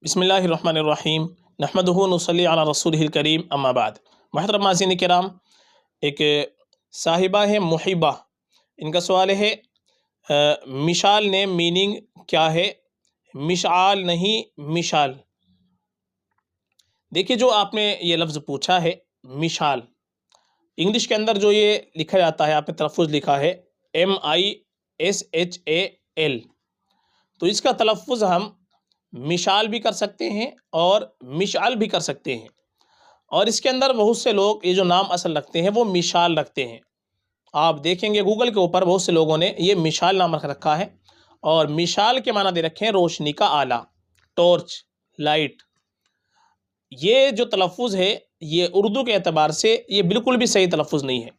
बिस्मिल्लाहिर्रहमानिर्रहीम नहमदुहु नुसल्ली अला रसूलिहिल करीम अम्मा बाद। मोहतरम नाज़रीन किराम, एक साहिबा है मुहिबा, इनका सवाल है मिशाल ने मीनिंग क्या है? मिशाल नहीं मिशाल। देखिए, जो आपने ये लफ्ज़ पूछा है मिशाल, इंग्लिश के अंदर जो ये लिखा जाता है, आपने तलफ़ुज़ लिखा है MISHAL, तो इसका तलफ़ुज़ हम मिशाल भी कर सकते हैं और मिशाल भी कर सकते हैं। और इसके अंदर बहुत से लोग ये जो नाम असल रखते हैं वो मिशाल रखते हैं। आप देखेंगे गूगल के ऊपर बहुत से लोगों ने ये मिशाल नाम रख रखा है, और मिशाल के माना दे रखे हैं रोशनी का आला, टॉर्च, लाइट। ये जो तलफ़ुज़ है ये उर्दू के एतबार से ये बिल्कुल भी सही तलफ़ुज़ नहीं है,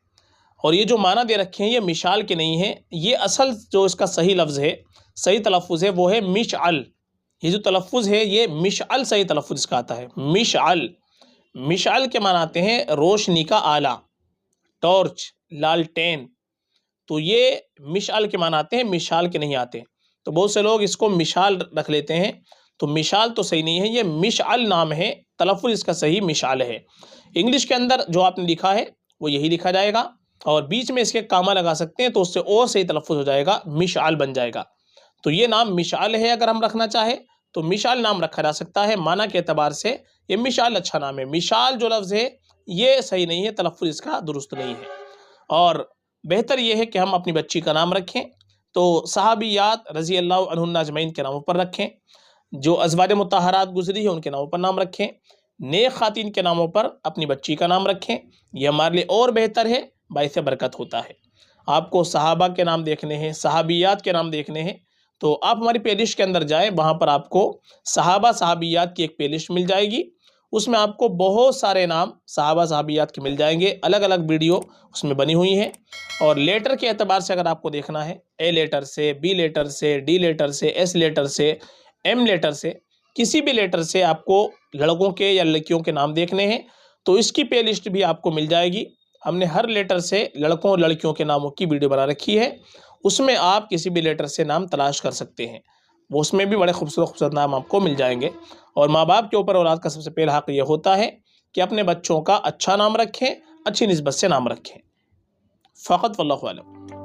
और ये जो माना दे रखे हैं ये मिशाल के नहीं है। ये असल जो इसका सही लफ्ज़ है, सही तलफ़ुज़ है, वो है मिशअल। ये जो तलफ़ुज़ है ये मिशअल सही तलफ़ुज़ इसका आता है, मिशअल। मिशअल के माना आते हैं रोशनी का आला, टॉर्च, लालटेन। तो ये मिशअल के माना आते हैं, मिशाल के नहीं आते। तो बहुत से लोग इसको मिशाल रख लेते हैं, तो मिशाल तो सही नहीं है, ये मिशअल नाम है, तलफ़ुज़ इसका सही मिशाल है। इंग्लिश के अंदर जो आपने लिखा है वो यही लिखा जाएगा, और बीच में इसके कामा लगा सकते हैं तो उससे और सही तलफ़ुज़ हो जाएगा, मिशअल बन जाएगा। तो ये नाम मिशाल है, अगर हम रखना चाहे तो मिशाल नाम रखा जा सकता है। माना के एतबार से ये मिशाल अच्छा नाम है। मिशाल जो लफ्ज़ है ये सही नहीं है, तलफ़ुज़ इसका दुरुस्त नहीं है। और बेहतर ये है कि हम अपनी बच्ची का नाम रखें तो सहाबियात रज़ी अल्लाह अन्हुन्ना अजमईन के नामों पर रखें, जो अज़वाज मुतहहरात गुज़री है उनके नामों पर नाम रखें, नेक ख़ातिन के नामों पर अपनी बच्ची का नाम रखें। ये हमारे लिए और बेहतर है, बाइस बरकत होता है। आपको सहाबा के नाम देखने हैं, सहाबियात के नाम देखने हैं, तो आप हमारी प्लेलिस्ट के अंदर जाएं, वहाँ पर आपको सहाबा सहाबियात की एक प्लेलिस्ट मिल जाएगी। उसमें आपको बहुत सारे नाम सहाबा सहाबियात के मिल जाएंगे, अलग अलग वीडियो उसमें बनी हुई हैं। और लेटर के एतबार से अगर आपको देखना है, ए लेटर से, बी लेटर से, डी लेटर से, एस लेटर से, एम लेटर से, किसी भी लेटर से आपको लड़कों के या लड़कियों के नाम देखने हैं तो इसकी प्लेलिस्ट भी आपको मिल जाएगी। हमने हर लेटर से लड़कों और लड़कियों के नामों की वीडियो बना रखी है, उसमें आप किसी भी लेटर से नाम तलाश कर सकते हैं, वो उसमें भी बड़े खूबसूरत खूबसूरत नाम आपको मिल जाएंगे। और माँ बाप के ऊपर औलाद का सबसे पहला हक़ ये होता है कि अपने बच्चों का अच्छा नाम रखें, अच्छी निस्बत से नाम रखें। फ़क़त वल्लाहु आलम।